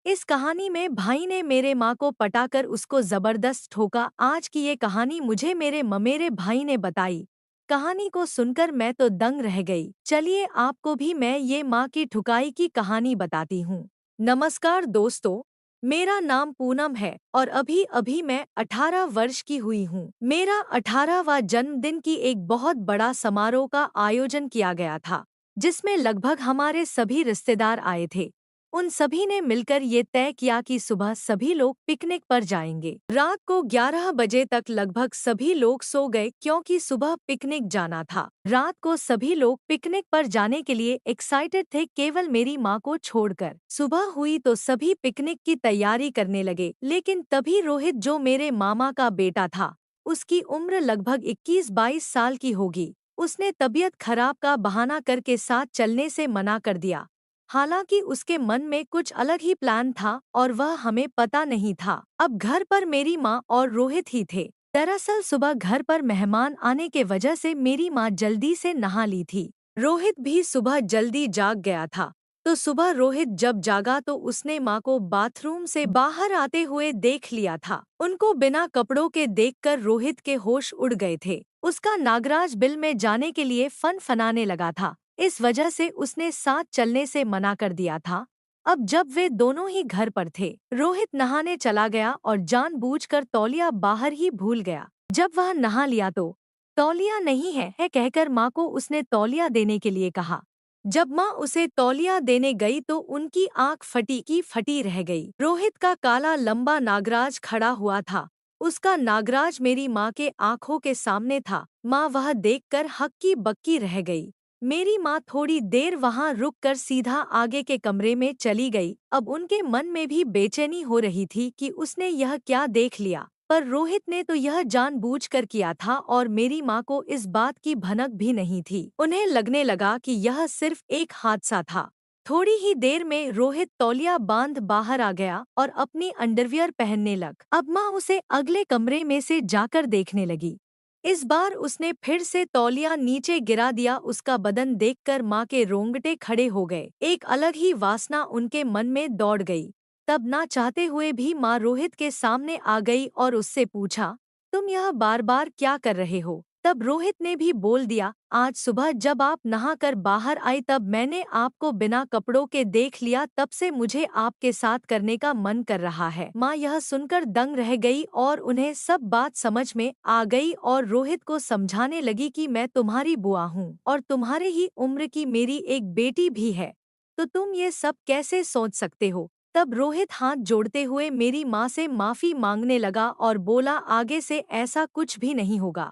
इस कहानी में भाई ने मेरे माँ को पटाकर उसको जबरदस्त ठोका। आज की ये कहानी मुझे मेरे ममेरे भाई ने बताई। कहानी को सुनकर मैं तो दंग रह गई। चलिए आपको भी मैं ये माँ की ठुकाई की कहानी बताती हूँ। नमस्कार दोस्तों, मेरा नाम पूनम है और अभी अभी मैं 18 वर्ष की हुई हूँ। मेरा 18वां जन्मदिन की एक बहुत बड़ा समारोह का आयोजन किया गया था, जिसमें लगभग हमारे सभी रिश्तेदार आए थे। उन सभी ने मिलकर ये तय किया कि सुबह सभी लोग पिकनिक पर जाएंगे। रात को 11 बजे तक लगभग सभी लोग सो गए क्योंकि सुबह पिकनिक जाना था। रात को सभी लोग पिकनिक पर जाने के लिए एक्साइटेड थे, केवल मेरी माँ को छोड़कर। सुबह हुई तो सभी पिकनिक की तैयारी करने लगे, लेकिन तभी रोहित, जो मेरे मामा का बेटा था, उसकी उम्र लगभग 21-22 साल की होगी, उसने तबीयत खराब का बहाना करके साथ चलने से मना कर दिया। हालांकि उसके मन में कुछ अलग ही प्लान था और वह हमें पता नहीं था। अब घर पर मेरी माँ और रोहित ही थे। दरअसल सुबह घर पर मेहमान आने के वजह से मेरी माँ जल्दी से नहा ली थी। रोहित भी सुबह जल्दी जाग गया था। तो सुबह रोहित जब जागा तो उसने माँ को बाथरूम से बाहर आते हुए देख लिया था। उनको बिना कपड़ों के देखकर रोहित के होश उड़ गए थे। उसका नागराज बिल में जाने के लिए फनाने लगा था। इस वजह से उसने साथ चलने से मना कर दिया था। अब जब वे दोनों ही घर पर थे, रोहित नहाने चला गया और जानबूझकर तौलिया बाहर ही भूल गया। जब वह नहा लिया तो तौलिया नहीं है कहकर माँ को उसने तौलिया देने के लिए कहा। जब माँ उसे तौलिया देने गई तो उनकी आंख फटी की फटी रह गई। रोहित का काला लंबा नागराज खड़ा हुआ था। उसका नागराज मेरी माँ के आंखों के सामने था। माँ वह देखकर हक्की बक्की रह गई। मेरी माँ थोड़ी देर वहां रुककर सीधा आगे के कमरे में चली गई। अब उनके मन में भी बेचैनी हो रही थी कि उसने यह क्या देख लिया, पर रोहित ने तो यह जानबूझकर किया था और मेरी माँ को इस बात की भनक भी नहीं थी। उन्हें लगने लगा कि यह सिर्फ एक हादसा था। थोड़ी ही देर में रोहित तौलिया बांध बाहर आ गया और अपनी अंडरवियर पहनने लग। अब माँ उसे अगले कमरे में से जाकर देखने लगी। इस बार उसने फिर से तौलिया नीचे गिरा दिया। उसका बदन देखकर माँ के रोंगटे खड़े हो गए। एक अलग ही वासना उनके मन में दौड़ गई। तब ना चाहते हुए भी माँ रोहित के सामने आ गई और उससे पूछा, तुम यह बार बार क्या कर रहे हो? तब रोहित ने भी बोल दिया, आज सुबह जब आप नहाकर बाहर आई तब मैंने आपको बिना कपड़ों के देख लिया, तब से मुझे आपके साथ करने का मन कर रहा है। माँ यह सुनकर दंग रह गई और उन्हें सब बात समझ में आ गई और रोहित को समझाने लगी कि मैं तुम्हारी बुआ हूँ और तुम्हारे ही उम्र की मेरी एक बेटी भी है, तो तुम ये सब कैसे सोच सकते हो? तब रोहित हाथ जोड़ते हुए मेरी माँ से माफी मांगने लगा और बोला, आगे से ऐसा कुछ भी नहीं होगा।